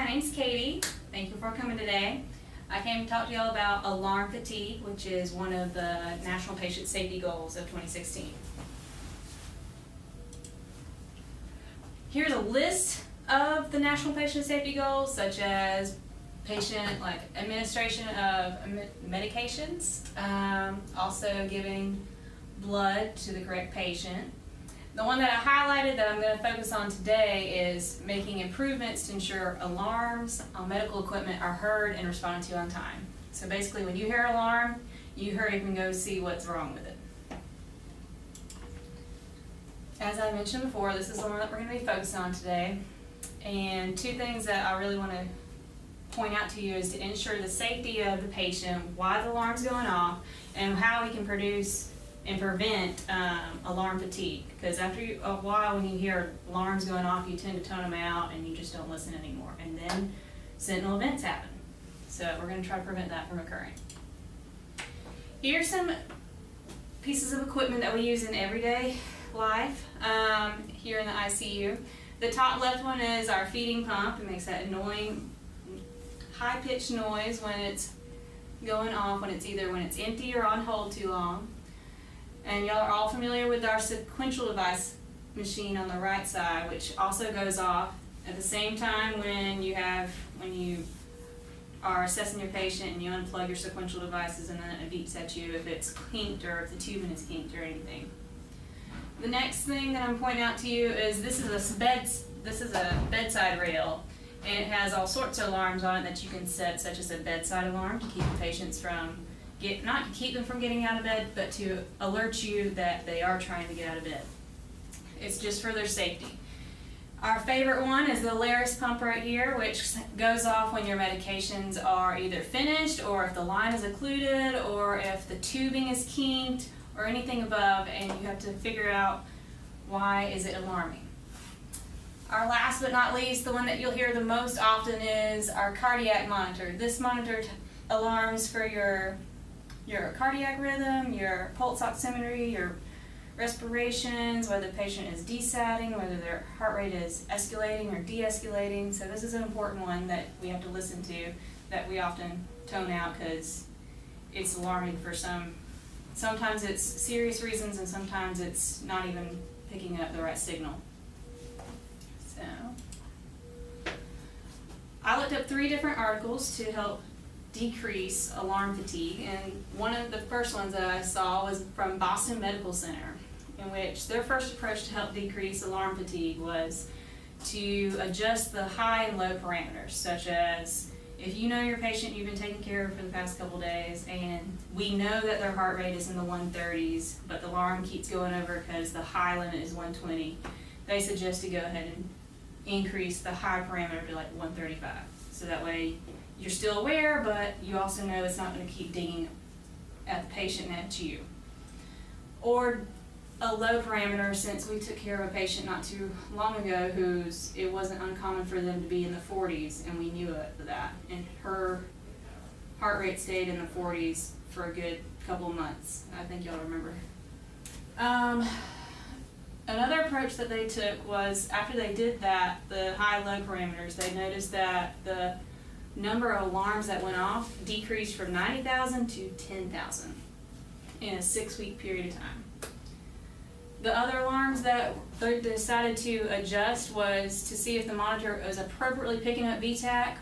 my name's Katie. Thank you for coming today. I came to talk to y'all about alarm fatigue, which is one of the National Patient Safety Goals of 2016. Here's a list of the National Patient Safety Goals, such as administration of medications, also giving blood to the correct patient. The one that I highlighted that I'm going to focus on today is making improvements to ensure alarms on medical equipment are heard and responded to on time. So basically, when you hear an alarm, you hurry up and go see what's wrong with it. As I mentioned before, this is the one that we're going to be focusing on today. And two things that I really want to point out to you is to ensure the safety of the patient, why the alarm's going off, and how we can produce and prevent alarm fatigue. Because after a while, when you hear alarms going off, you tend to tone them out and you just don't listen anymore. And then sentinel events happen. So we're going to try to prevent that from occurring. Here's some pieces of equipment that we use in everyday life here in the ICU. The top left one is our feeding pump. It makes that annoying high-pitched noise when it's going off, when it's empty or on hold too long. And y'all are all familiar with our sequential device machine on the right side, which also goes off at the same time when you are assessing your patient and you unplug your sequential devices, and then it beeps at you if it's kinked or if the tubing is kinked or anything. The next thing that I'm pointing out to you is this is a bedside rail, and it has all sorts of alarms on it that you can set, such as a bedside alarm to keep the patients not to keep them from getting out of bed, but to alert you that they are trying to get out of bed. It's just for their safety. Our favorite one is the Alaris pump right here, which goes off when your medications are either finished, or if the line is occluded, or if the tubing is kinked, or anything above, and you have to figure out why is it alarming. Our last but not least, the one that you'll hear the most often, is our cardiac monitor. This monitor alarms for your cardiac rhythm, your pulse oximetry, your respirations, whether the patient is desatting, whether their heart rate is escalating or de-escalating. So this is an important one that we have to listen to, that we often tone out because it's alarming for sometimes it's serious reasons, and sometimes it's not even picking up the right signal. So I looked up 3 different articles to help decrease alarm fatigue, and one of the first ones that I saw was from Boston Medical Center, in which their first approach to help decrease alarm fatigue was to adjust the high and low parameters, such as if you know your patient you've been taking care of for the past couple days, and we know that their heart rate is in the 130s, but the alarm keeps going over because the high limit is 120, they suggest to go ahead and increase the high parameter to like 135. So that way you're still aware, but you also know it's not going to keep dinging at the patient and at you. Or a low parameter, since we took care of a patient not too long ago it wasn't uncommon for them to be in the 40s, and we knew that, and her heart rate stayed in the 40s for a good couple of months. I think y'all remember. Another approach that they took was, after they did that, the high-low parameters, they noticed that the number of alarms that went off decreased from 90,000 to 10,000 in a 6-week period of time. The other alarms that they decided to adjust was to see if the monitor is appropriately picking up VTach,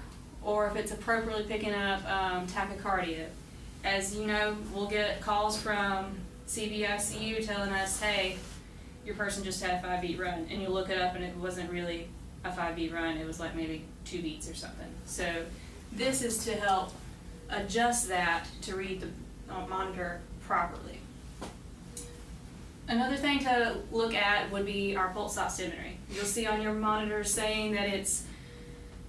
or if it's appropriately picking up tachycardia. As you know, we'll get calls from CVICU telling us, hey, your person just had a 5-beat run, and you look it up and it wasn't really a 5-beat run, it was like maybe 2 beats or something. So this is to help adjust that to read the monitor properly. Another thing to look at would be our pulse oximetry. You'll see on your monitor saying that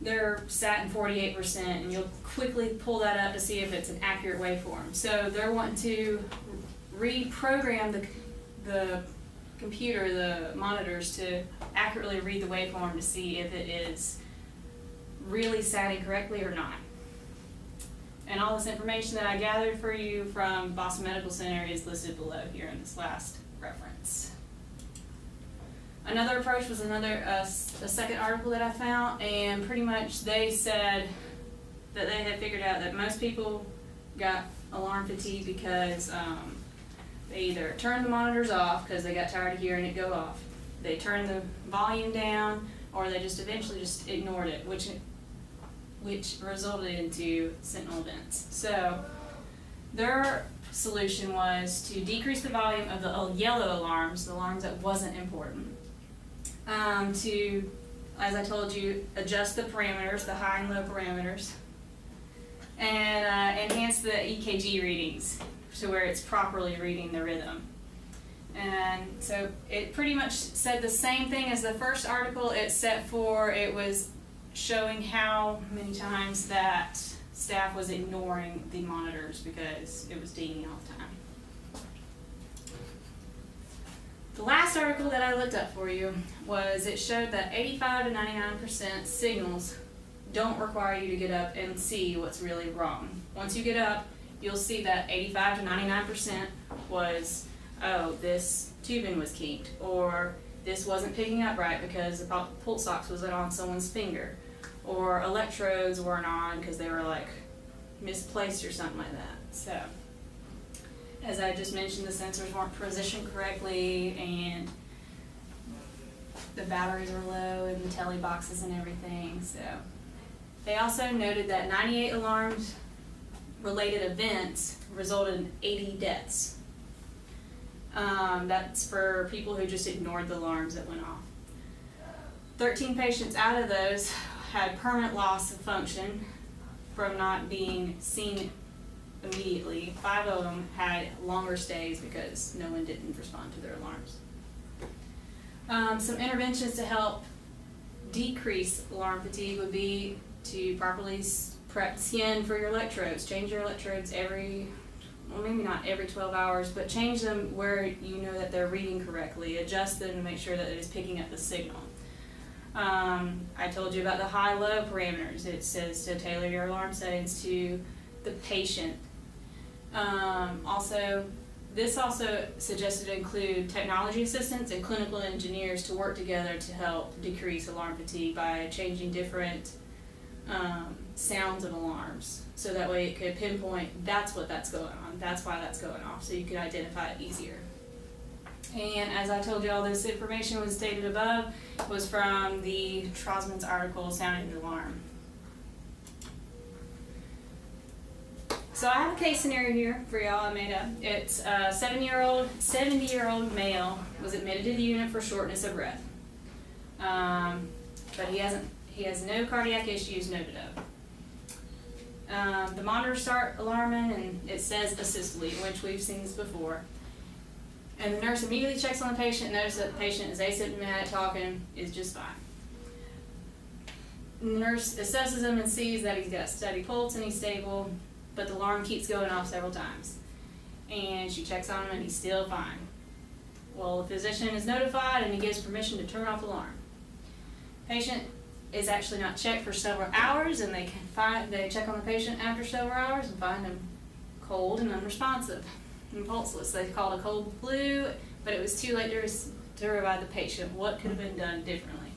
they're sat in 48%, and you'll quickly pull that up to see if it's an accurate waveform. So they're wanting to reprogram the computer, the monitors, to accurately read the waveform to see if it is really satting correctly or not. And all this information that I gathered for you from Boston Medical Center is listed below here in this last reference. Another approach was a second article that I found, and pretty much they said that they had figured out that most people got alarm fatigue because they either turned the monitors off because they got tired of hearing it go off, they turned the volume down, or they just eventually just ignored it, which resulted into sentinel events. So their solution was to decrease the volume of the yellow alarms, the alarms that wasn't important, to, as I told you, adjust the parameters, the high and low parameters, and enhance the EKG readings to where it's properly reading the rhythm. And so it pretty much said the same thing as the first article, except for it was showing how many times that staff was ignoring the monitors because it was dinging all the time. The last article that I looked up for you was, it showed that 85 to 99% signals don't require you to get up and see what's really wrong. Once you get up, you'll see that 85 to 99% was, oh, this tubing was kinked, or this wasn't picking up right because the pulse ox was on someone's finger, or electrodes weren't on because they were like misplaced or something like that. So, as I just mentioned, the sensors weren't positioned correctly, and the batteries were low in the tele boxes and everything. So, they also noted that 98 alarms related events resulted in 80 deaths. That's for people who just ignored the alarms that went off. 13 patients out of those had permanent loss of function from not being seen immediately. 5 of them had longer stays because no one didn't respond to their alarms. Some interventions to help decrease alarm fatigue would be to properly prep the skin for your electrodes. Change your electrodes well, maybe not every 12 hours, but change them where you know that they're reading correctly. Adjust them to make sure that it is picking up the signal. I told you about the high-low parameters. It says to tailor your alarm settings to the patient. This also suggested to include technology assistants and clinical engineers to work together to help decrease alarm fatigue by changing different sounds of alarms, so that way it could pinpoint that's what that's going on, that's why that's going off, so you could identify it easier. And as I told you, all this information was stated above was from the Trosman's article, Sounding the Alarm. So I have a case scenario here for y'all I made up. It's a 70-year-old male was admitted to the unit for shortness of breath. But he has no cardiac issues noted of. The monitors start alarming and it says asystole, which we've seen this before. And the nurse immediately checks on the patient and notices that the patient is asymptomatic, talking, is just fine. The nurse assesses him and sees that he's got a steady pulse and he's stable, but the alarm keeps going off several times. And she checks on him and he's still fine. Well, the physician is notified and he gives permission to turn off the alarm. Patient is actually not checked for several hours, and they check on the patient after several hours and find him cold and unresponsive and pulseless. They called a cold blue, but it was too late to revive the patient. What could have been done differently?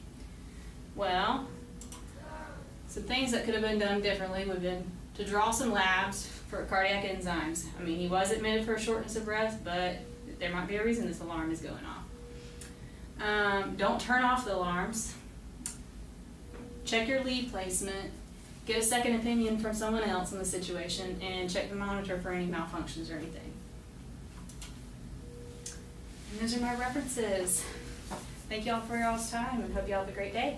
Well, some things that could have been done differently would have been to draw some labs for cardiac enzymes. I mean, he was admitted for shortness of breath, but there might be a reason this alarm is going off. Don't turn off the alarms. Check your lead placement, get a second opinion from someone else in the situation, and check the monitor for any malfunctions or anything. And those are my references. Thank y'all for y'all's time and hope y'all have a great day.